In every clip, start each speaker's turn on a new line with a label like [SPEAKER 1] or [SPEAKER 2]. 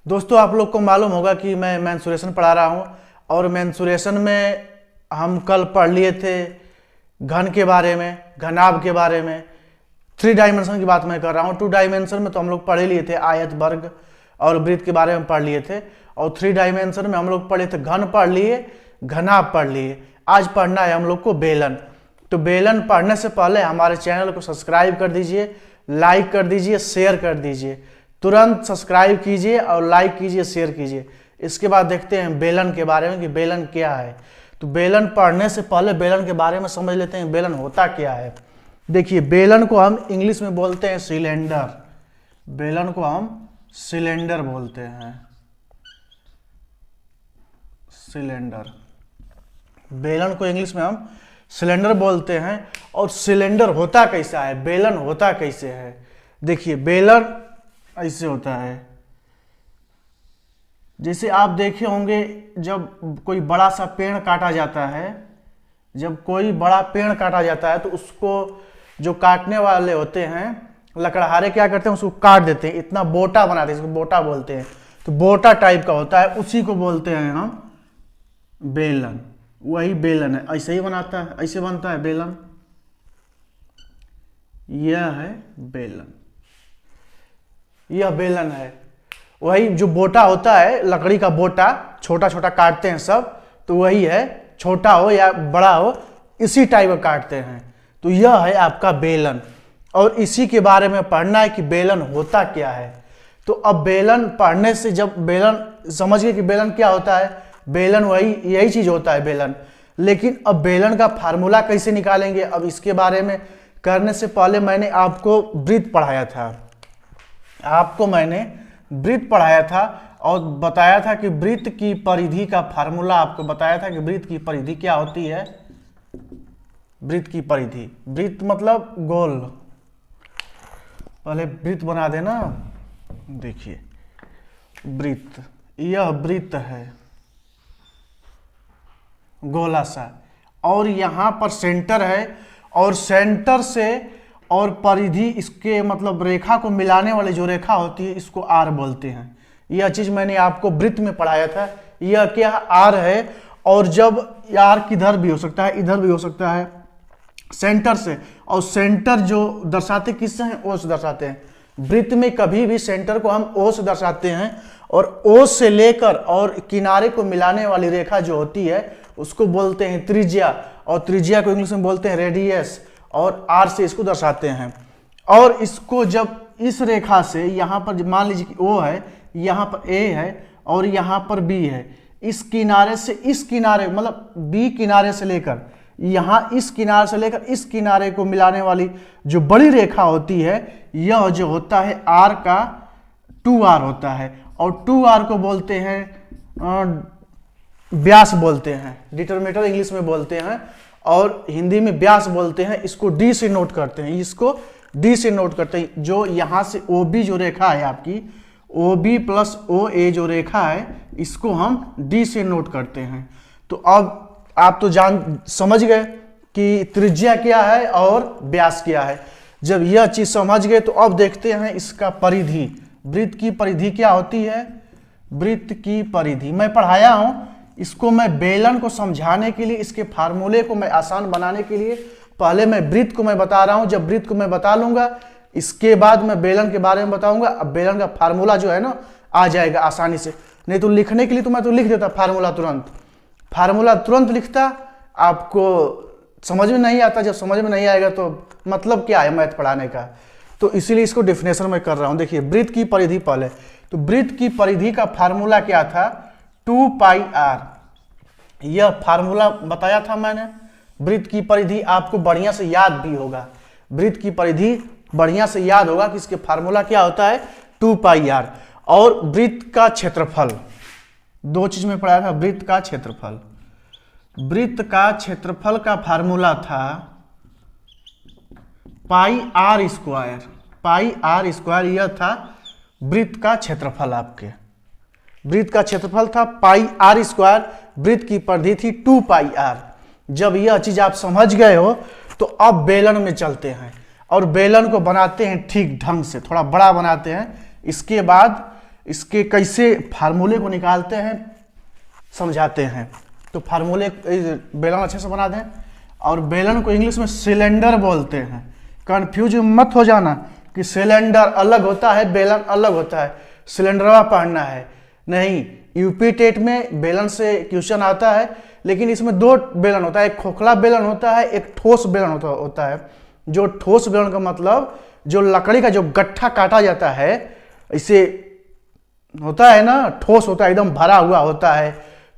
[SPEAKER 1] दोस्तों आप लोग को मालूम होगा कि मैं मेंसुरेशन पढ़ा रहा हूँ और मेंसुरेशन में हम कल पढ़ लिए थे घन के बारे में, घनाभ के बारे में। 3 डायमेंशन की बात मैं कर रहा हूँ। 2 डायमेंशन में तो हम लोग पढ़े लिए थे, आयत, वर्ग और वृत्त के बारे में पढ़ लिए थे। और 3 डायमेंशन में हम लोग पढ़े थे घन पढ़ लिए, घनाभ पढ़ लिए। आज पढ़ना है हम लोग को बेलन। तो बेलन पढ़ने से पहले हमारे चैनल को सब्सक्राइब कर दीजिए, लाइक कर दीजिए, शेयर कर दीजिए। तुरंत सब्सक्राइब कीजिए और लाइक कीजिए, शेयर कीजिए। इसके बाद देखते हैं बेलन के बारे में कि बेलन क्या है। तो बेलन पढ़ने से पहले बेलन के बारे में समझ लेते हैं बेलन होता क्या है। देखिए, बेलन को हम इंग्लिश में बोलते हैं सिलेंडर। बेलन को हम सिलेंडर बोलते हैं, सिलेंडर। बेलन को इंग्लिश में हम सिलेंडर बोलते हैं। और सिलेंडर होता कैसा है, बेलन होता कैसे है। देखिए, बेलन ऐसे होता है, जैसे आप देखे होंगे जब कोई बड़ा सा पेड़ काटा जाता है, जब कोई बड़ा पेड़ काटा जाता है तो उसको जो काटने वाले होते हैं लकड़हारे क्या करते हैं, उसको काट देते हैं, इतना बोटा बनाते हैं, इसको बोटा बोलते हैं। तो बोटा टाइप का होता है, उसी को बोलते हैं हम बेलन। वही बेलन है, ऐसे ही बनाता है, ऐसे बनता है बेलन। यह है बेलन, यह बेलन है। वही जो बोटा होता है, लकड़ी का बोटा, छोटा छोटा काटते हैं सब, तो वही है, छोटा हो या बड़ा हो इसी टाइप का काटते हैं। तो यह है आपका बेलन। और इसी के बारे में पढ़ना है कि बेलन होता क्या है। तो अब बेलन पढ़ने से, जब बेलन समझ गए कि बेलन क्या होता है, बेलन वही यही चीज होता है बेलन। लेकिन अब बेलन का फार्मूला कैसे निकालेंगे, अब इसके बारे में करने से पहले मैंने आपको वृत्त पढ़ाया था। आपको मैंने वृत्त पढ़ाया था और बताया था कि वृत्त की परिधि का फार्मूला, आपको बताया था कि वृत्त की परिधि क्या होती है। वृत्त की परिधि, वृत्त मतलब गोल। पहले वृत्त बना देना। देखिए, वृत्त, यह वृत्त है गोला सा, और यहां पर सेंटर है, और सेंटर से और परिधि, इसके मतलब रेखा को मिलाने वाली जो रेखा होती है इसको आर बोलते हैं। यह चीज मैंने आपको वृत्त में पढ़ाया था। यह क्या आर है, और जब आर किधर भी हो सकता है, इधर भी हो सकता है, सेंटर से। और सेंटर जो दर्शाते किससे हैं, ओ से दर्शाते हैं। वृत्त में कभी भी सेंटर को हम ओ से दर्शाते हैं, और ओ से लेकर और किनारे को मिलाने वाली रेखा जो होती है उसको बोलते हैं त्रिज्या, और त्रिज्या को इंग्लिश में बोलते हैं रेडियस, और आर से इसको दर्शाते हैं। और इसको जब इस रेखा से यहाँ पर मान लीजिए कि ओ है, यहाँ पर ए है और यहाँ पर बी है, इस किनारे से इस किनारे, मतलब बी किनारे से लेकर यहाँ, इस किनारे से लेकर इस किनारे को मिलाने वाली जो बड़ी रेखा होती है, यह जो होता है आर का 2r होता है। और 2r को बोलते हैं व्यास बोलते हैं, डिटरमीटर इंग्लिश में बोलते हैं, और हिंदी में व्यास बोलते हैं। इसको डी से नोट करते हैं, इसको डी से नोट करते हैं। जो यहाँ से ओ बी जो रेखा है आपकी, ओ बी प्लस ओ ए जो रेखा है, इसको हम डी से नोट करते हैं। तो अब आप तो समझ गए कि त्रिज्या क्या है और व्यास क्या है। जब यह चीज समझ गए तो अब देखते हैं इसका परिधि। वृत्त की परिधि क्या होती है, वृत्त की परिधि मैं पढ़ाया हूं। इसको मैं बेलन को समझाने के लिए, इसके फार्मूले को मैं आसान बनाने के लिए पहले मैं वृत्त को मैं बता रहा हूं। जब वृत्त को मैं बता लूंगा, इसके बाद मैं बेलन के बारे में बताऊंगा। अब बेलन का फार्मूला जो है ना आ जाएगा आसानी से। नहीं तो लिखने के लिए तो मैं तो लिख देता फार्मूला तुरंत, फार्मूला तुरंत लिखता, आपको समझ में नहीं आता। जब समझ में नहीं आएगा तो मतलब क्या है मैथ पढ़ाने का। तो इसीलिए इसको डिफिनेशन में कर रहा हूं। देखिए, वृत्त की परिधि पहले, तो वृत्त की परिधि का फार्मूला क्या था, 2πr। यह फार्मूला बताया था मैंने। वृत्त की परिधि आपको बढ़िया से याद भी होगा, वृत्त की परिधि बढ़िया से याद होगा कि इसके फार्मूला क्या होता है, 2πr। और वृत्त का क्षेत्रफल, 2 चीज में पढ़ाया था। वृत्त का क्षेत्रफल, वृत्त का क्षेत्रफल का फार्मूला था πr स्क्वायर, πr स्क्वायर। यह था वृत्त का क्षेत्रफल। आपके वृत्त का क्षेत्रफल था πr स्क्वायर, वृत्त की परिधि थी 2πr। जब यह चीज आप समझ गए हो तो अब बेलन में चलते हैं और बेलन को बनाते हैं ठीक ढंग से, थोड़ा बड़ा बनाते हैं। इसके बाद इसके कैसे फार्मूले को निकालते हैं समझाते हैं। तो फार्मूले बेलन अच्छे से बना दें। और बेलन को इंग्लिश में सिलेंडर बोलते हैं। कंफ्यूज मत हो जाना कि सिलेंडर अलग होता है बेलन अलग होता है, सिलेंडरवा पढ़ना है नहीं। यूपी टेट में बेलन से क्वेश्चन आता है, लेकिन इसमें दो बेलन होता है, एक खोखला बेलन होता है, एक ठोस बेलन होता है। जो ठोस बेलन का मतलब जो लकड़ी का जो गट्ठा काटा जाता है, इसे होता है ना, ठोस होता है, एकदम भरा हुआ होता है।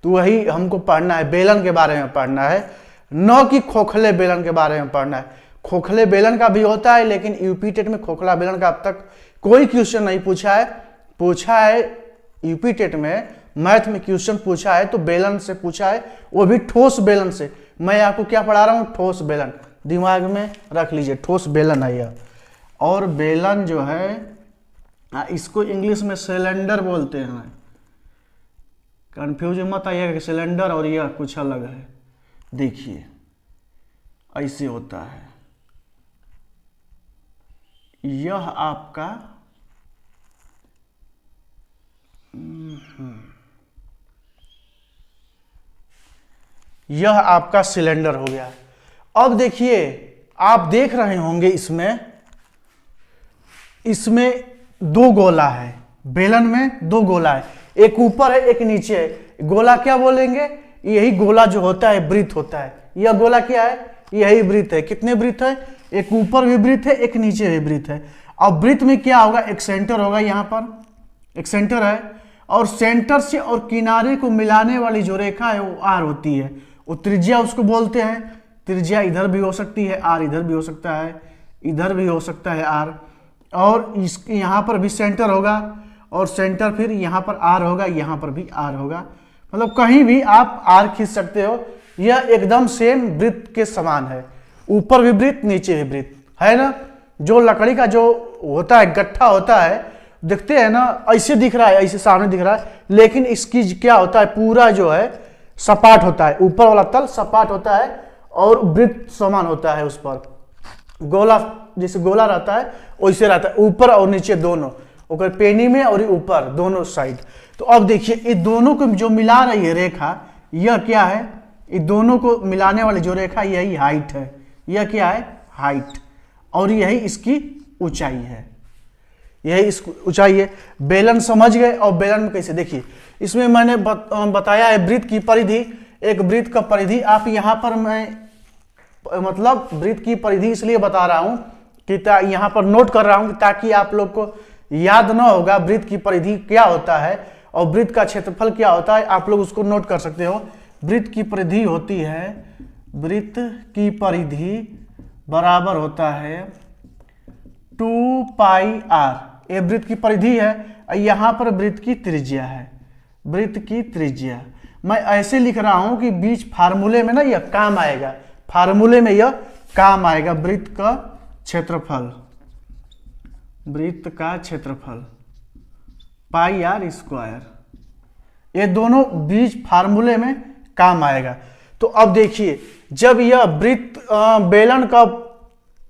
[SPEAKER 1] तो वही हमको पढ़ना है, बेलन के बारे में पढ़ना है, न कि खोखले बेलन के बारे में पढ़ना है। खोखले बेलन का भी होता है, लेकिन यूपी टेट में खोखला बेलन का अब तक कोई क्वेश्चन नहीं पूछा है यूपी टेट में मैथ में क्वेश्चन पूछा है तो बेलन से पूछा है, वो भी ठोस बेलन से। मैं आपको क्या पढ़ा रहा हूं, ठोस बेलन, दिमाग में रख लीजिए, ठोस बेलन है यह। और बेलन जो है इसको इंग्लिश में सिलेंडर बोलते हैं। कंफ्यूज मत आइएगा कि सिलेंडर और यह कुछ अलग है। देखिए ऐसे होता है, यह आपका यह आपका सिलेंडर हो गया। अब देखिए आप देख रहे होंगे इसमें दो गोला है, बेलन में दो गोला है, एक ऊपर है एक नीचे है। गोला क्या बोलेंगे, यही गोला जो होता है वृत्त होता है। यह गोला क्या है, यही वृत्त है। कितने वृत्त है, एक ऊपर भी वृत्त है एक नीचे भी वृत्त है। अब वृत्त में क्या होगा, एक सेंटर होगा, यहाँ पर एक सेंटर है और सेंटर से और किनारे को मिलाने वाली जो रेखा है वो आर होती है, वो त्रिज्या उसको बोलते हैं। त्रिज्या इधर भी हो सकती है आर, इधर भी हो सकता है, इधर भी हो सकता है आर। और इस यहाँ पर भी सेंटर होगा और सेंटर फिर यहाँ पर आर होगा, यहाँ पर भी आर होगा, मतलब कहीं भी आप आर खींच सकते हो। यह एकदम सेम वृत्त के समान है, ऊपर भी वृत्त नीचे भी वृत्त है ना। जो लकड़ी का जो होता है गट्ठा होता है, देखते हैं ना ऐसे दिख रहा है, ऐसे सामने दिख रहा है, लेकिन इसकी क्या होता है, पूरा जो है सपाट होता है, ऊपर वाला तल सपाट होता है और वृत्त समान होता है। उस पर गोला जैसे गोला रहता है वैसे रहता है, ऊपर और नीचे दोनों, ऊपर पेनी में और ऊपर दोनों साइड। तो अब देखिए ये दोनों को जो मिला रही है रेखा, यह क्या है, ये दोनों को मिलाने वाली जो रेखा यही हाइट है। यह क्या है, हाइट, और यही इसकी ऊंचाई है, यही इसकी ऊंचाई है। बेलन समझ गए। और बेलन में कैसे, देखिए इसमें मैंने बताया है वृत्त की परिधि। एक वृत्त का परिधि आप यहाँ पर मैं मतलब वृत्त की परिधि इसलिए बता रहा हूं कि यहाँ पर नोट कर रहा हूं ताकि आप लोग को याद ना होगा वृत्त की परिधि क्या होता है और वृत्त का क्षेत्रफल क्या होता है, आप लोग उसको नोट कर सकते हो। वृत्त की परिधि होती है, वृत्त की परिधि बराबर होता है 2 पाई आर। ये वृत्त की परिधि है, यहाँ पर वृत्त की त्रिज्या है, वृत्त की त्रिज्या। मैं ऐसे लिख रहा हूं कि बीच फार्मूले में ना यह काम आएगा, फार्मूले में यह काम आएगा। वृत्त का क्षेत्रफल, वृत्त का क्षेत्रफल पाई आर स्क्वायर, ये दोनों बीच फार्मूले में काम आएगा। तो अब देखिए जब यह वृत्त बेलन का,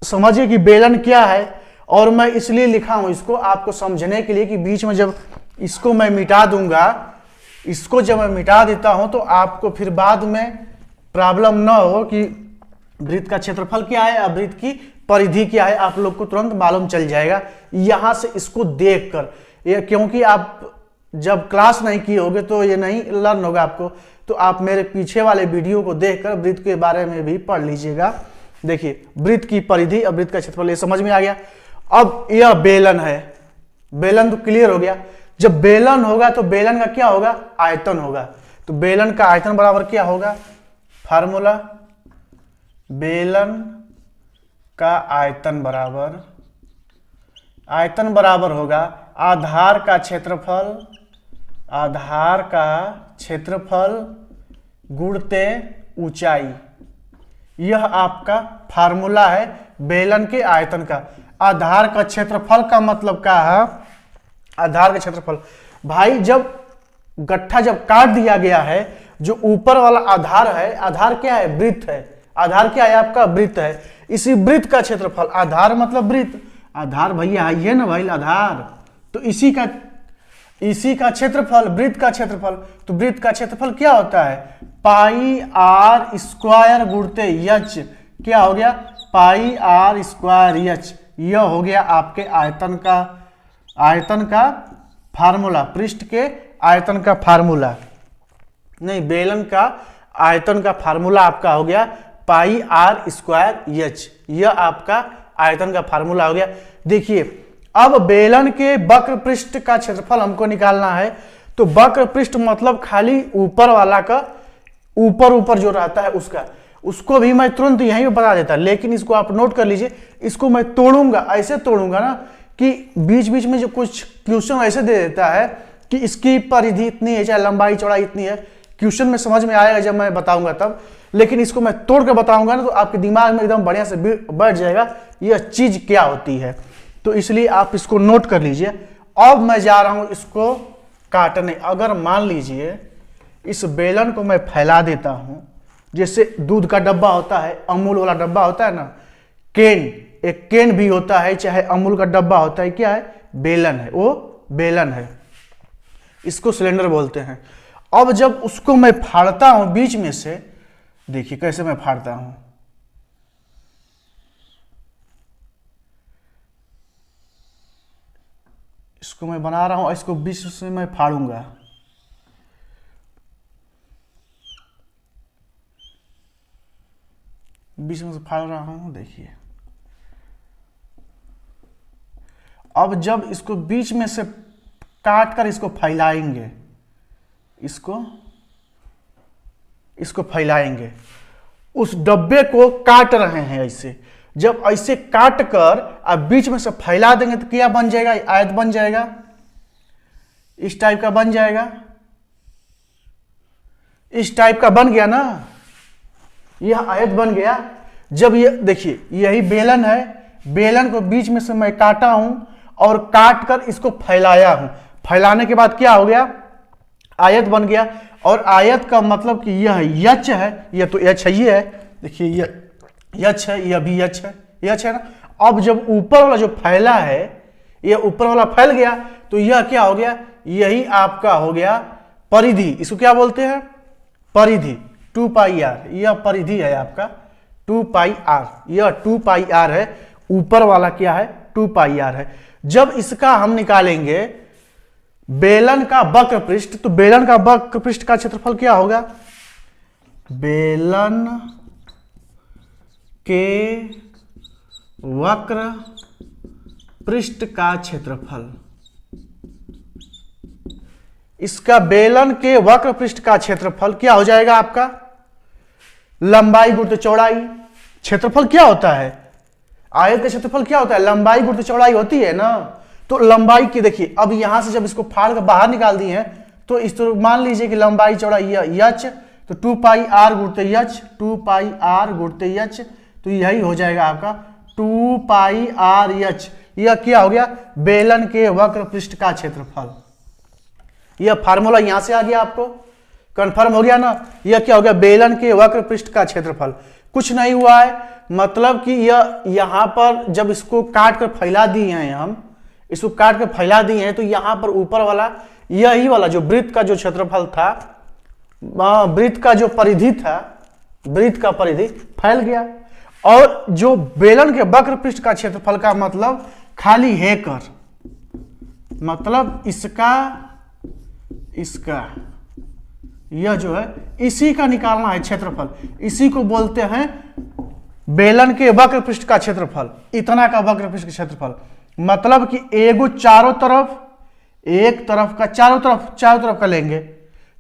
[SPEAKER 1] समझिए कि बेलन क्या है, और मैं इसलिए लिखा हूं इसको आपको समझने के लिए कि बीच में जब इसको मैं मिटा दूंगा, इसको जब मैं मिटा देता हूं तो आपको फिर बाद में प्रॉब्लम ना हो कि वृत्त का क्षेत्रफल क्या है और वृत्त की परिधि क्या है, आप लोग को तुरंत मालूम चल जाएगा यहां से इसको देखकर। ये क्योंकि आप जब क्लास नहीं किए होगे तो ये नहीं लर्न होगा आपको, तो आप मेरे पीछे वाले वीडियो को देखकर वृत्त के बारे में भी पढ़ लीजिएगा। देखिए वृत्त की परिधि और वृत्त का क्षेत्रफल ये समझ में आ गया। अब यह बेलन है, बेलन तो क्लियर हो गया। जब बेलन होगा तो बेलन का क्या होगा, आयतन होगा। तो बेलन का आयतन बराबर क्या होगा, फार्मूला बेलन का आयतन बराबर होगा आधार का क्षेत्रफल गुणते ऊंचाई। यह आपका फार्मूला है बेलन के आयतन का। आधार का क्षेत्रफल का मतलब क्या है, आधार का क्षेत्रफल भाई जब गट्ठा जब काट दिया गया है, जो ऊपर वाला आधार है, आधार क्या है, वृत्त है। आधार क्या है आपका, वृत्त है। इसी वृत्त का क्षेत्रफल, आधार मतलब वृत्त, आधार भैया है ना भाई आधार, तो इसी का इसी का क्षेत्रफल, वृत्त का क्षेत्रफल। तो वृत्त का क्षेत्रफल क्या होता है, पाई आर स्क्वायर गुणते एच। क्या हो गया, पाई आर स्क्वायर एच। यह हो गया आपके आयतन का फार्मूला, पृष्ठ के आयतन का फार्मूला, नहीं बेलन का आयतन का फार्मूला आपका हो गया पाई आर स्क्वायर एच। यह आपका आयतन का फार्मूला हो गया। देखिए अब बेलन के वक्र पृष्ठ का क्षेत्रफल हमको निकालना है। तो वक्र पृष्ठ मतलब खाली ऊपर वाला का, ऊपर जो रहता है उसको भी मैं तुरंत यहीं पे बता देता, लेकिन इसको आप नोट कर लीजिए। इसको मैं तोड़ूंगा, ऐसे तोड़ूंगा ना कि बीच बीच में जो कुछ क्वेश्चन ऐसे दे देता है कि इसकी परिधि इतनी है, चाहे लंबाई चौड़ाई इतनी है। क्वेश्चन में समझ में आएगा जब मैं बताऊंगा तब, लेकिन इसको मैं तोड़ कर बताऊंगा ना तो आपके दिमाग में एकदम बढ़िया से बैठ जाएगा यह चीज क्या होती है। तो इसलिए आप इसको नोट कर लीजिए। अब मैं जा रहा हूं इसको काटने। अगर मान लीजिए इस बेलन को मैं फैला देता हूं, जैसे दूध का डब्बा होता है, अमूल वाला डब्बा होता है ना, केन, एक केन भी होता है, चाहे अमूल का डब्बा होता है, क्या है, बेलन है, वो बेलन है, इसको सिलेंडर बोलते हैं। अब जब उसको मैं फाड़ता हूं बीच में से, देखिए कैसे मैं फाड़ता हूं, इसको मैं बना रहा हूं, इसको बीच से मैं फाड़ूंगा। बीच में से फाड़ रहा हूं, देखिए। अब जब इसको बीच में से काट कर इसको फैलाएंगे, इसको फैलाएंगे, उस डब्बे को काट रहे हैं ऐसे। जब ऐसे काट कर अब बीच में से फैला देंगे तो क्या बन जाएगा, आयत बन जाएगा, इस टाइप का बन जाएगा, इस टाइप का बन गया ना, यह आयत बन गया। जब ये देखिए यही बेलन है, बेलन को बीच में से मैं काटा हूं और काट कर इसको फैलाया हूं। फैलाने के बाद क्या हो गया, आयत बन गया। और आयत का मतलब कि यह यच है, यह तो यच है, ये है, देखिए यह यच है, यह भी यच है, यच है ना। अब जब ऊपर वाला जो फैला है, यह ऊपर वाला फैल गया तो यह क्या हो गया, यही आपका हो गया परिधि। इसको क्या बोलते हैं, परिधि, 2 पाई आर। यह परिधि है आपका 2 पाई आर, यह 2 पाई आर है। ऊपर वाला क्या है, 2 पाई आर है। जब इसका हम निकालेंगे बेलन का वक्र पृष्ठ, तो बेलन का वक्र पृष्ठ का क्षेत्रफल क्या होगा, बेलन के वक्र पृष्ठ का क्षेत्रफल, इसका बेलन के वक्र पृष्ठ का क्षेत्रफल क्या हो जाएगा आपका, लंबाई गुणित चौड़ाई। क्षेत्रफल क्या होता है, आयत का क्षेत्रफल क्या होता है, लंबाई गुणित चौड़ाई होती है ना। तो लंबाई की देखिए, अब यहां से जब इसको फाड़ कर बाहर निकाल दिए हैं तो इस तो मान लीजिए कि लंबाई चौड़ाई यच, तो 2 पाई आर गुणित यच, 2 पाई आर गुणित यच, तो यही हो जाएगा आपका 2 पाई आर यच। यह क्या हो गया, बेलन के वक्र पृष्ठ का क्षेत्रफल। यह फार्मूला यहां से आ गया, आपको कंफर्म हो गया ना। यह क्या हो गया, बेलन के वक्र पृष्ठ का क्षेत्रफल। कुछ नहीं हुआ है, मतलब कि यह यहां पर जब इसको काट कर फैला दिए हैं, हम इसको काट कर फैला दिए हैं, तो यहां पर ऊपर वाला यही वाला जो वृत्त का जो क्षेत्रफल था, वृत्त का जो परिधि था, वृत्त का परिधि फैल गया। और जो बेलन के वक्र पृष्ठ का क्षेत्रफल का मतलब खाली है कर, मतलब इसका यह जो है इसी का निकालना है क्षेत्रफल। इसी को बोलते हैं बेलन के वक्र पृष्ठ का क्षेत्रफल, इतना का वक्र पृष्ठ का क्षेत्रफल। मतलब कि एगो चारों तरफ, एक तरफ का चारों तरफ का लेंगे,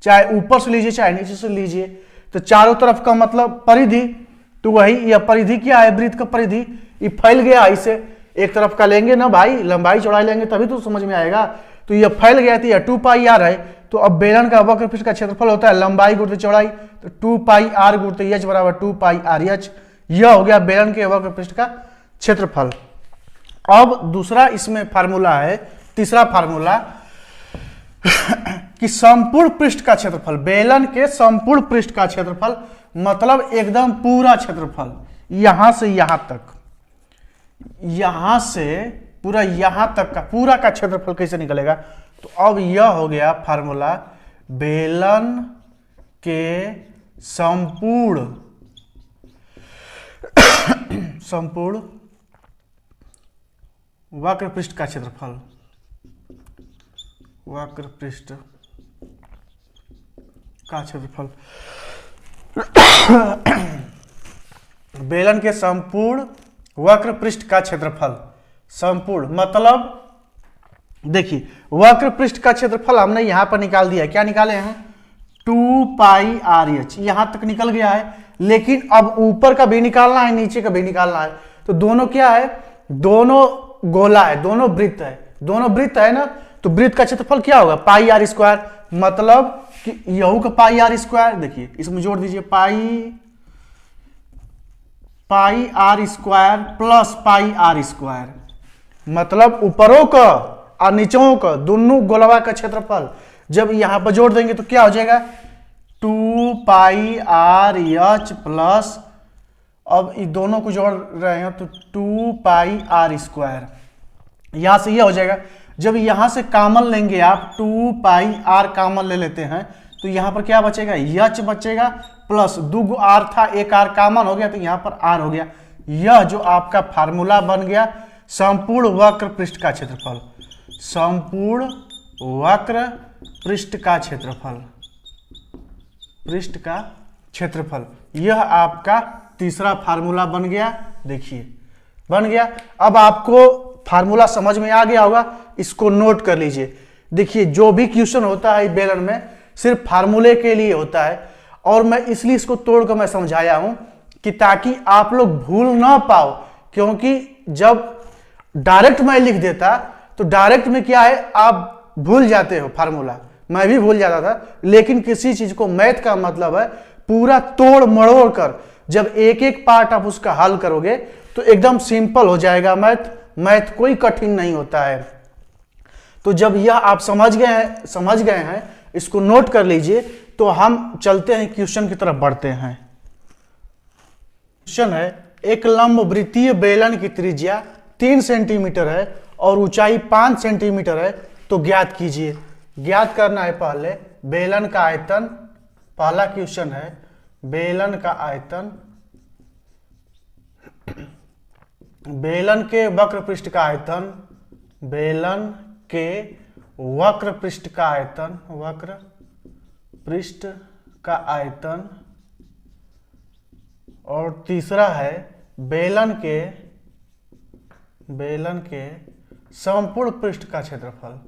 [SPEAKER 1] चाहे ऊपर से लीजिए चाहे नीचे से लीजिए, तो चारों तरफ का मतलब परिधि। तो वही यह परिधि क्या है, वृत्त का परिधि। ये फैल गया, इसे एक तरफ का लेंगे ना भाई, लंबाई चौड़ाई लेंगे तभी तो समझ में आएगा। तो यह फैल गया तो यह 2 पाई आर है। तो अब बेलन का वक्र पृष्ठ का क्षेत्रफल होता है लंबाई गुणित चौड़ाई, तो 2 पाई आर गुणित एच बराबर 2 पाई आर एच। यह हो गया बेलन के वक्र पृष्ठ का क्षेत्रफल। अब दूसरा इसमें फार्मूला है, तीसरा फार्मूला कि संपूर्ण पृष्ठ का क्षेत्रफल, बेलन के संपूर्ण पृष्ठ का क्षेत्रफल मतलब एकदम पूरा क्षेत्रफल, यहां से यहां तक, यहां से पूरा यहां तक का पूरा का क्षेत्रफल कैसे निकलेगा, तो अब यह हो गया फार्मूला बेलन के संपूर्ण वक्र पृष्ठ का क्षेत्रफल, वक्र पृष्ठ का क्षेत्रफल। बेलन के संपूर्ण वक्र पृष्ठ का क्षेत्रफल, संपूर्ण मतलब देखिए वक्र पृष्ठ का क्षेत्रफल हमने यहां पर निकाल दिया। क्या निकाले हैं? 2 पाई आर एच, यहां तक निकल गया है। लेकिन अब ऊपर का भी निकालना है, नीचे का भी निकालना है। तो दोनों क्या है? दोनों गोला है, दोनों वृत्त है, दोनों वृत्त है ना। तो वृत्त का क्षेत्रफल क्या होगा? पाई आर स्क्वायर, मतलब कि यहू का पाई आर स्क्वायर। देखिए इसमें जोड़ दीजिए pi r square plus pi r square, मतलब ऊपरों का और नीचों का दोनों गोलवा का क्षेत्रफल जब यहां पर जोड़ देंगे तो क्या हो जाएगा? 2 पाई आर एच प्लस, अब ये दोनों को जोड़ रहे हैं तो 2 पाई आर स्क्वायर, यहां से यह हो जाएगा। जब यहां से कॉमन लेंगे आप, 2 पाई आर कॉमन ले लेते हैं तो यहां पर क्या बचेगा? एच बचेगा प्लस 2 आर था, एक आर कॉमन हो गया तो यहां पर आर हो गया। यह जो आपका फार्मूला बन गया संपूर्ण वक्र पृष्ठ का क्षेत्रफल, संपूर्ण वक्र पृष्ठ का क्षेत्रफल, पृष्ठ का क्षेत्रफल। यह आपका तीसरा फार्मूला बन गया। देखिए बन गया। अब आपको फार्मूला समझ में आ गया होगा, इसको नोट कर लीजिए। देखिए जो भी क्वेश्चन होता है बेलन में सिर्फ फार्मूले के लिए होता है, और मैं इसलिए इसको तोड़कर मैं समझाया हूं कि ताकि आप लोग भूल ना पाओ। क्योंकि जब डायरेक्ट मैं लिख देता तो डायरेक्ट में क्या है, आप भूल जाते हो फार्मूला, मैं भी भूल जाता था। लेकिन किसी चीज को मैथ का मतलब है पूरा तोड़ मड़ोड़ कर, जब एक एक पार्ट आप उसका हल करोगे तो एकदम सिंपल हो जाएगा मैथ। मैथ कोई कठिन नहीं होता है। तो जब यह आप समझ गए हैं, इसको नोट कर लीजिए। तो हम चलते हैं क्वेश्चन की तरफ बढ़ते हैं। क्वेश्चन है, एक लंब वृत्तीय बेलन की त्रिज्या 3 सेंटीमीटर है और ऊंचाई 5 सेंटीमीटर है, तो ज्ञात कीजिए। ज्ञात करना है पहले बेलन का आयतन। पहला क्वेश्चन है बेलन का आयतन, बेलन के वक्र पृष्ठ का आयतन, बेलन के वक्र पृष्ठ का आयतन, वक्र पृष्ठ का आयतन। और तीसरा है बेलन के संपूर्ण पृष्ठ का क्षेत्रफल,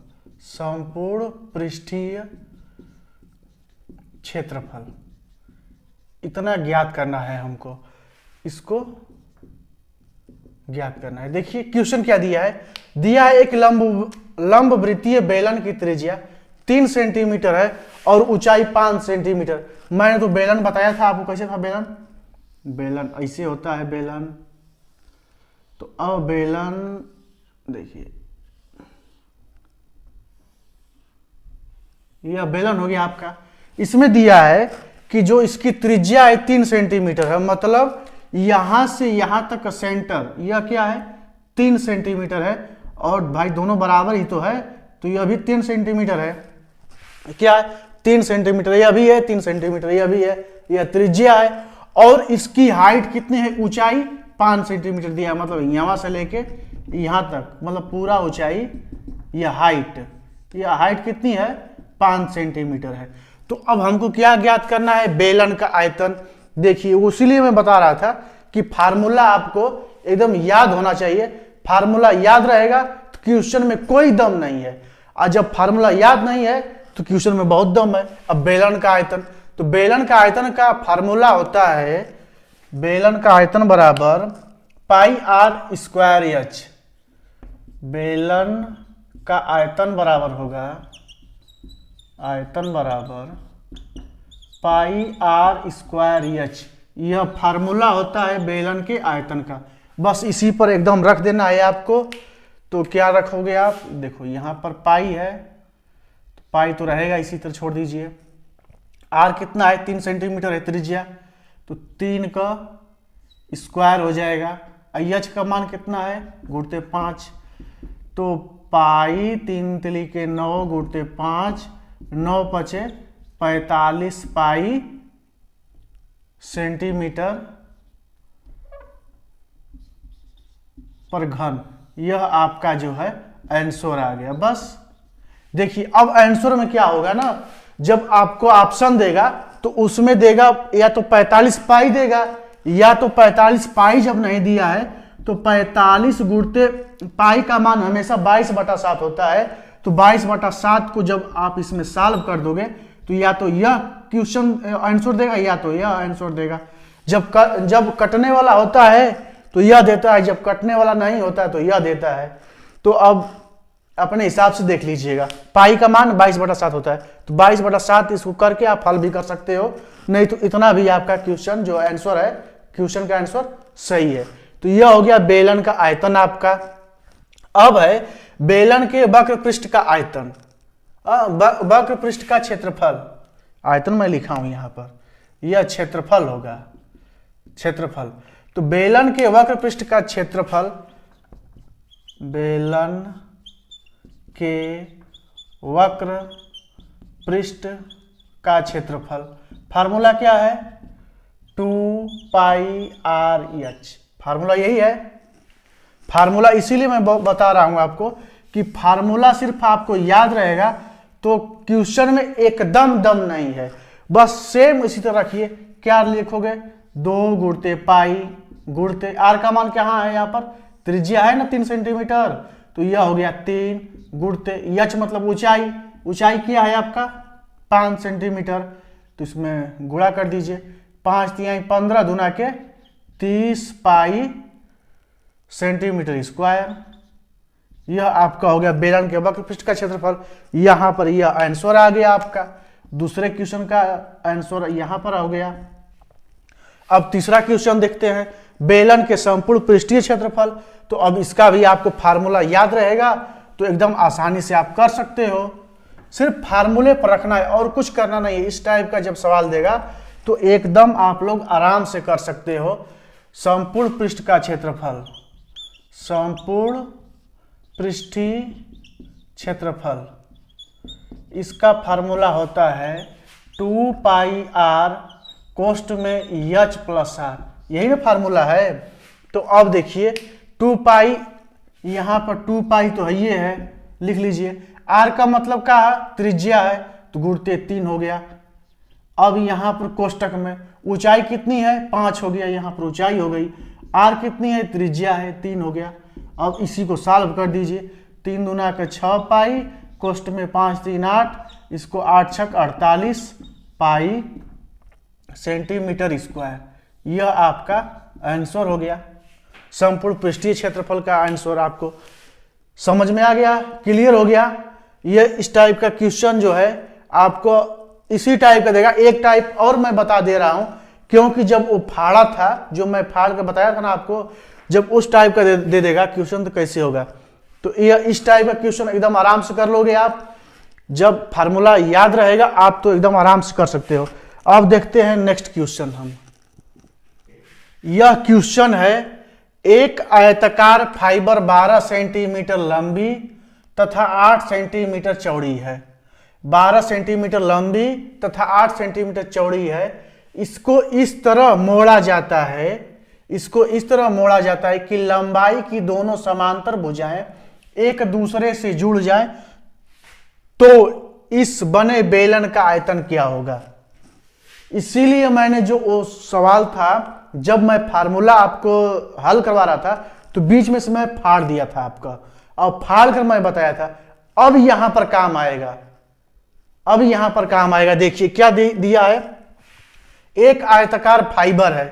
[SPEAKER 1] संपूर्ण पृष्ठीय क्षेत्रफल। इतना ज्ञात करना है हमको, इसको ज्ञात करना है। देखिए क्वेश्चन क्या दिया है? दिया है एक लंब वृत्तीय बेलन की त्रिज्या 3 सेंटीमीटर है और ऊंचाई 5 सेंटीमीटर। मैंने तो बेलन बताया था आपको, कैसे था बेलन? बेलन ऐसे होता है बेलन। तो अब बेलन देखिए, यह बेलन हो गया आपका। इसमें दिया है कि जो इसकी त्रिज्या है 3 सेंटीमीटर है, मतलब यहां से यहां तक का सेंटर यह क्या है? 3 सेंटीमीटर है। और भाई दोनों बराबर ही तो है, तो यह भी 3 सेंटीमीटर है। क्या है? 3 सेंटीमीटर। यह भी है 3 सेंटीमीटर, यह भी है। यह त्रिज्या है। और इसकी हाइट कितनी है? ऊंचाई 5 सेंटीमीटर दिया है, मतलब यहां से लेके यहां तक, मतलब पूरा ऊंचाई। यह हाइट कितनी है? 5 सेंटीमीटर है। तो अब हमको क्या ज्ञात करना है? बेलन का आयतन। देखिए उसीलिए मैं बता रहा था कि फार्मूला आपको एकदम याद होना चाहिए। फार्मूला याद रहेगा तो क्वेश्चन में कोई दम नहीं है, और जब फार्मूला याद नहीं है तो क्वेश्चन में बहुत दम है। अब बेलन का आयतन, तो बेलन का आयतन का फार्मूला होता है, बेलन का आयतन बराबर पाई आर स्क्वायर एच। बेलन का आयतन बराबर होगा, आयतन बराबर पाई आर स्क्वायर एच। यह फार्मूला होता है बेलन के आयतन का। बस इसी पर एकदम रख देना है आपको। तो क्या रखोगे आप? देखो यहां पर पाई है, तो पाई तो रहेगा, इसी तरह छोड़ दीजिए। आर कितना है? 3 सेंटीमीटर है त्रिज्या, तो 3 का स्क्वायर हो जाएगा। एच का मान कितना है? गुणते 5, तो पाई 3 तिली के 9 गुणते 5, 9 पचे 45 पाई सेंटीमीटर पर घन। यह आपका जो है आंसर आ गया। बस देखिए अब आंसर में क्या होगा ना, जब आपको ऑप्शन देगा तो उसमें देगा या तो 45 पाई देगा, या तो 45 पाई जब नहीं दिया है तो 45 गुणते पाई का मान हमेशा 22/7 होता है। तो 22/7 को जब आप इसमें सॉल्व कर दोगे तो या तो यह क्वेश्चन आंसर देगा या तो यह आंसर देगा। जब कटने वाला होता है तो यह देता है, जब कटने वाला नहीं होता है तो यह देता है। तो अब अपने हिसाब से देख लीजिएगा, पाई का मान 22/7 होता है, तो 22/7 इसको करके आप हल भी कर सकते हो, नहीं तो इतना भी आपका क्वेश्चन जो आंसर है, क्वेश्चन का आंसर सही है। तो यह हो गया बेलन का आयतन आपका। अब है बेलन के वक्र पृष्ठ का आयतन, वक्र पृष्ठ का क्षेत्रफल। आयतन मैं लिखा हूं यहां पर, यह क्षेत्रफल होगा, क्षेत्रफल। तो बेलन के वक्र पृष्ठ का क्षेत्रफल, बेलन के वक्र पृष्ठ का क्षेत्रफल, फार्मूला क्या है 2πr/h। फार्मूला यही है, फार्मूला इसीलिए मैं बता रहा हूं आपको कि फार्मूला सिर्फ आपको याद रहेगा तो क्वेश्चन में एकदम दम नहीं है। बस सेम इसी तरह रखिए, क्या लिखोगे 2 गुणते पाई गुणते आर का मान कहाँ है, यहाँ पर त्रिज्या है ना 3 सेंटीमीटर, तो यह हो गया 3 गुणते एच मतलब ऊंचाई, ऊंचाई क्या है आपका 5 सेंटीमीटर, तो इसमें गुणा कर दीजिए, 5 तिहाई 15 दूना के 30 पाई सेंटीमीटर स्क्वायर। यह आपका हो गया बेलन के वक्र पृष्ठ का क्षेत्रफल। यहां पर यह आंसर आ गया आपका, दूसरे क्वेश्चन का आंसर यहां पर हो गया। अब तीसरा क्वेश्चन देखते हैं, बेलन के संपूर्ण पृष्ठीय क्षेत्रफल। तो अब इसका भी आपको फार्मूला याद रहेगा तो एकदम आसानी से आप कर सकते हो, सिर्फ फार्मूले पर रखना है और कुछ करना नहीं है। इस टाइप का जब सवाल देगा तो एकदम आप लोग आराम से कर सकते हो। संपूर्ण पृष्ठ का क्षेत्रफल, संपूर्ण पृष्ठीय क्षेत्रफल, इसका फार्मूला होता है 2πr कोष्ठ में h प्लस r, यही ना फार्मूला है। तो अब देखिए 2π, यहां पर 2π तो ये है, लिख लीजिए। r का मतलब क्या है त्रिज्या है, तो गुणते 3 हो गया। अब यहां पर कोष्ठक में ऊंचाई कितनी है 5 हो गया, यहां पर ऊंचाई हो गई, r कितनी है त्रिज्या है 3 हो गया। अब इसी को सॉल्व कर दीजिए, 3 दूना का 6 पाई, कोष्ठ में 5 3 8, इसको 8 छक 48 पाई सेंटीमीटर स्क्वायर। यह आपका आंसर हो गया, संपूर्ण पृष्ठीय क्षेत्रफल का आंसर आपको समझ में आ गया, क्लियर हो गया। यह इस टाइप का क्वेश्चन जो है आपको इसी टाइप का देगा। एक टाइप और मैं बता दे रहा हूं, क्योंकि जब वो फाड़ा था, जो मैं फाड़ कर बताया था ना आपको, जब उस टाइप का दे देगा क्वेश्चन तो कैसे होगा। तो यह इस टाइप का क्वेश्चन एकदम आराम से कर लोगे आप, जब फार्मूला याद रहेगा आप तो एकदम आराम से कर सकते हो। अब देखते हैं नेक्स्ट क्वेश्चन हम। यह क्वेश्चन है, एक आयताकार फाइबर 12 सेंटीमीटर लंबी तथा 8 सेंटीमीटर चौड़ी है, 12 सेंटीमीटर लंबी तथा 8 सेंटीमीटर चौड़ी है। इसको इस तरह मोड़ा जाता है, इसको इस तरह मोड़ा जाता है कि लंबाई की दोनों समांतर भुजाएं एक दूसरे से जुड़ जाएं, तो इस बने बेलन का आयतन क्या होगा। इसीलिए मैंने जो वो सवाल था, जब मैं फार्मूला आपको हल करवा रहा था तो बीच में से मैं फाड़ दिया था आपका, और फाड़ कर मैं बताया था। अब यहां पर काम आएगा, अब यहां पर काम आएगा। देखिए क्या दिया है, एक आयताकार फाइबर है,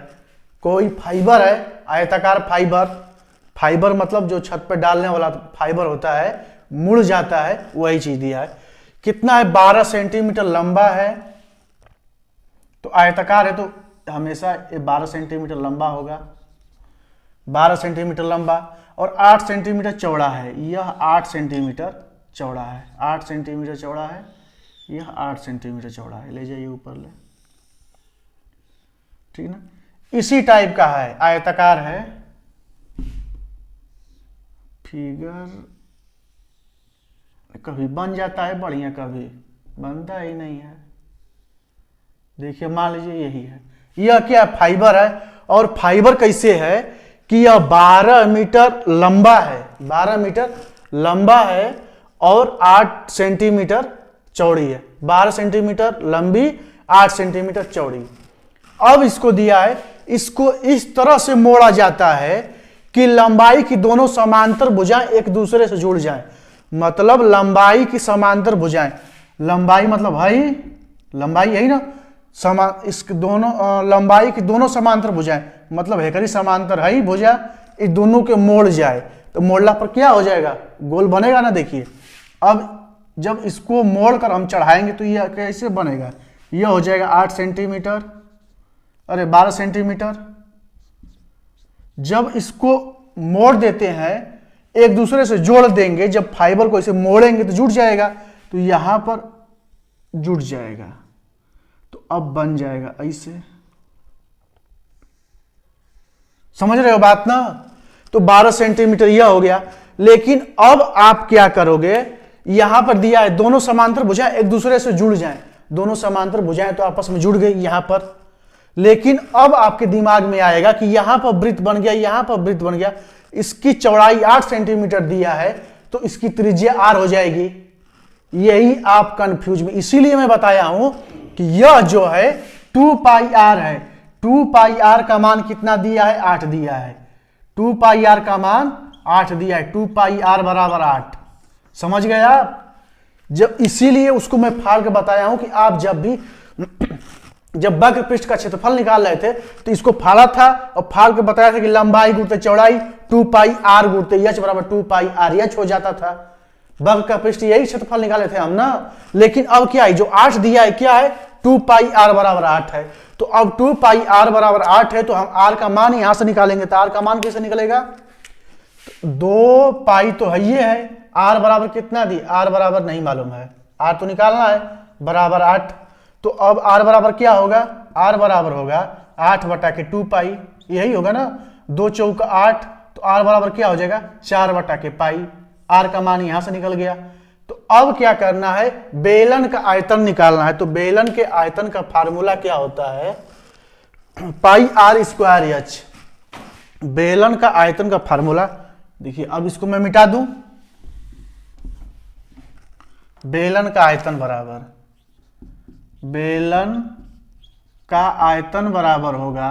[SPEAKER 1] कोई फाइबर है, आयताकार फाइबर, फाइबर मतलब जो छत पे डालने वाला फाइबर होता है, मुड़ जाता है, वही चीज दिया है। कितना है 12 सेंटीमीटर लंबा है, तो आयताकार है तो हमेशा ये 12 सेंटीमीटर लंबा होगा, 12 सेंटीमीटर लंबा, और 8 सेंटीमीटर चौड़ा है। यह 8 सेंटीमीटर चौड़ा है, 8 सेंटीमीटर चौड़ा है, यह 8 सेंटीमीटर चौड़ा है। ले जाइए ऊपर ले, ठीक ना। इसी टाइप का है, आयताकार है, फिगर कभी बन जाता है बढ़िया, कभी बनता ही नहीं है। देखिए मान लीजिए यही है, यह क्या फाइबर है, और फाइबर कैसे है कि यह 12 मीटर लंबा है, 12 मीटर लंबा है और 8 सेंटीमीटर चौड़ी है, 12 सेंटीमीटर लंबी, 8 सेंटीमीटर चौड़ी। अब इसको दिया है, इसको इस तरह से मोड़ा जाता है कि लंबाई की दोनों समांतर भुजाएं एक दूसरे से जुड़ जाएं। मतलब लंबाई की समांतर भुजाएं, लंबाई मतलब है ही, लंबाई यही ना, इसके दोनों लंबाई की दोनों समांतर भुजाएं, मतलब हेकरी समांतर है ही भुजा, इस दोनों के मोड़ जाए तो मोड़ला पर क्या हो जाएगा, गोल बनेगा ना। देखिए अब जब इसको मोड़कर हम चढ़ाएंगे तो यह कैसे बनेगा, यह हो जाएगा 8 सेंटीमीटर, अरे 12 सेंटीमीटर। जब इसको मोड़ देते हैं, एक दूसरे से जोड़ देंगे, जब फाइबर को इसे मोड़ेंगे तो जुड़ जाएगा, तो यहां पर जुड़ जाएगा, तो अब बन जाएगा ऐसे। समझ रहे हो बात ना। तो 12 सेंटीमीटर यह हो गया। लेकिन अब आप क्या करोगे, यहां पर दिया है दोनों समांतर भुजाएं एक दूसरे से जुड़ जाएं, दोनों समांतर भुजाएं तो आपस में जुड़ गई यहां पर। लेकिन अब आपके दिमाग में आएगा कि यहां पर वृत्त बन गया, यहां पर वृत्त बन गया, इसकी चौड़ाई 8 सेंटीमीटर दिया है तो इसकी त्रिज्या r हो जाएगी। यही आप कंफ्यूज में, इसीलिए मैं बताया हूं कि यह जो है 2 पाई r है। 2 पाई r का मान कितना दिया है, 8 दिया है। 2 पाई r का मान 8 दिया है, 2 पाई r बराबर 8। समझ गए आप। जब इसीलिए उसको मैं फाड़ के बताया हूं कि आप जब भी जब वक्र पृष्ठ का क्षेत्रफल निकाल रहे थे तो इसको फाड़ा था और फाड़ के बताया था कि लंबाई गुणित चौड़ाई 2 पाई r गुणित h बराबर 2 पाई r h हो जाता था। वक्र का पृष्ठ यही क्षेत्रफल निकाले थे हम ना। लेकिन अब क्या है, जो 8 दिया है क्या है, 2 पाई r बराबर 8 है। तो अब 2 पाई r बराबर 8 है तो हम r का मान यहां से निकालेंगे। तो r का मान कैसे निकलेगा, 2 पाई तो है ये है, r बराबर कितना दी, r बराबर नहीं मालूम है, r तो निकालना है, बराबर 8। तो अब r बराबर क्या होगा, r बराबर होगा 8 बटा के 2 पाई, यही होगा ना, 2 चौका 8, तो r बराबर क्या हो जाएगा 4 बटा के पाई। r का मान यहां से निकल गया। तो अब क्या करना है, बेलन का आयतन निकालना है। तो बेलन के आयतन का फार्मूला क्या होता है, पाई r स्क्वायर h। बेलन का आयतन का फार्मूला देखिए, अब इसको मैं मिटा दूं, बेलन का आयतन बराबर, बेलन का आयतन बराबर होगा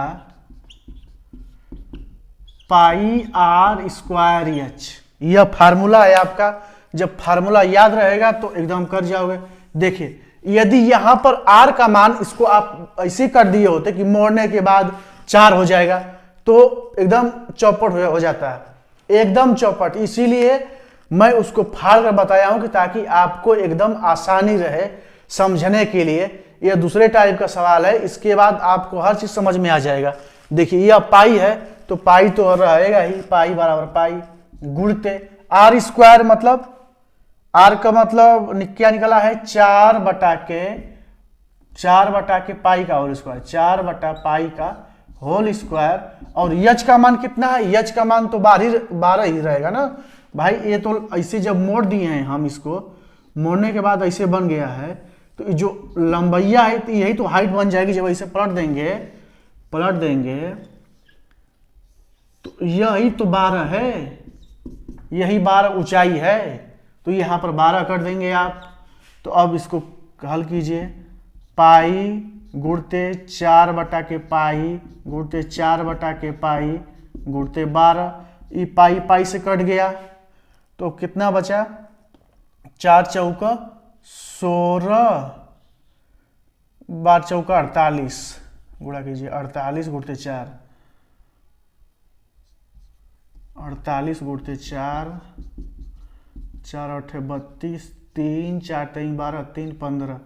[SPEAKER 1] पाई r स्क्वायर h। यह फार्मूला है आपका। जब फार्मूला याद रहेगा तो एकदम कर जाओगे। देखिए यदि यहां पर r का मान, इसको आप ऐसे कर दिए होते कि मोड़ने के बाद 4 हो जाएगा तो एकदम चौपट हो जाता है, एकदम चौपट। इसीलिए मैं उसको फाड़ कर बताया हूं कि ताकि आपको एकदम आसानी रहे समझने के लिए। यह दूसरे टाइप का सवाल है, इसके बाद आपको हर चीज समझ में आ जाएगा। देखिए यह पाई है तो पाई तो रहेगा ही, पाई बराबर पाई गुणते r स्क्वायर, मतलब r का मतलब क्या निकला है 4 बटा के पाई का होल स्क्वायर, 4 बटा पाई का होल स्क्वायर। और h का मान कितना है, h का मान तो 12 ही रहेगा ना भाई। ये तो ऐसे जब मोड़ दिए हैं हम, इसको मोड़ने के बाद ऐसे बन गया है, तो जो लंबैया है तो यही तो हाइट बन जाएगी। जब ऐसे पलट देंगे तो यही तो 12 है, यही 12 ऊंचाई है, तो यहां पर 12 कर देंगे आप। तो अब इसको हल कीजिए, पाई गुणते 4 बटा के पाई गुणते 4 बटा के पाई गुणते 12, ये पाई पाई से कट गया तो कितना बचा, 4 चौका 16, 12 चौका 48, गुणा कीजिए 48 गुणते 4, 48 गुणते 4, 4 8 32, 3 4 3 12, 3 15,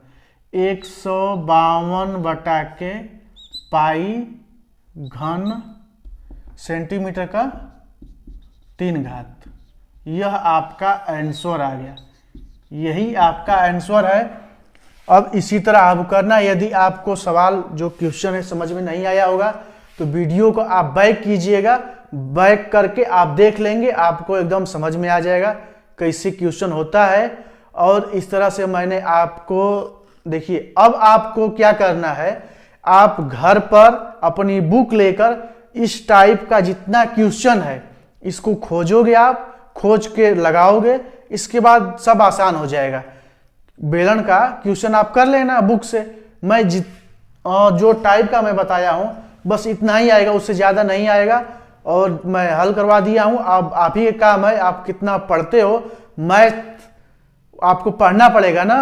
[SPEAKER 1] 152 बटा के पाई घन सेंटीमीटर का 3 घात। यह आपका आंसर आ गया, यही आपका आंसर है। अब इसी तरह आप करना। यदि आपको सवाल जो क्वेश्चन है समझ में नहीं आया होगा तो वीडियो को आप बैक कीजिएगा, बैक करके आप देख लेंगे, आपको एकदम समझ में आ जाएगा कैसे क्वेश्चन होता है। और इस तरह से मैंने आपको, देखिए अब आपको क्या करना है, आप घर पर अपनी बुक लेकर इस टाइप का जितना क्वेश्चन है इसको खोजोगे, आप खोज के लगाओगे, इसके बाद सब आसान हो जाएगा। बेलन का क्वेश्चन आप कर लेना बुक से, मैं जो टाइप का मैं बताया हूं बस इतना ही आएगा, उससे ज्यादा नहीं आएगा, और मैं हल करवा दिया हूं। अब आप ही का काम है, आप कितना पढ़ते हो। मैथ आपको पढ़ना पड़ेगा ना,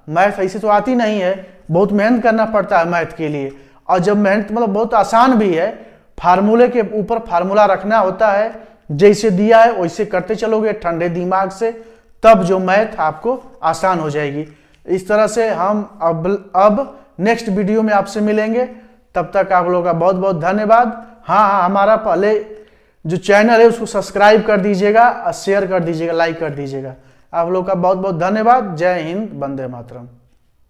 [SPEAKER 1] मैथ ऐसे तो आती नहीं है, बहुत मेहनत करना पड़ता है मैथ के लिए। और जब मेहनत मतलब बहुत आसान भी है, फार्मूले के ऊपर फार्मूला रखना होता है, जैसे दिया है वैसे करते चलोगे ठंडे दिमाग से, तब जो मैथ आपको आसान हो जाएगी। इस तरह से हम अब नेक्स्ट वीडियो में आपसे मिलेंगे। तब तक आप लोगों का बहुत बहुत धन्यवाद। हाँ, हमारा पहले जो चैनल है उसको सब्सक्राइब कर दीजिएगा, शेयर कर दीजिएगा, लाइक कर दीजिएगा। आप लोगों का बहुत बहुत धन्यवाद। जय हिंद, वंदे मातरम।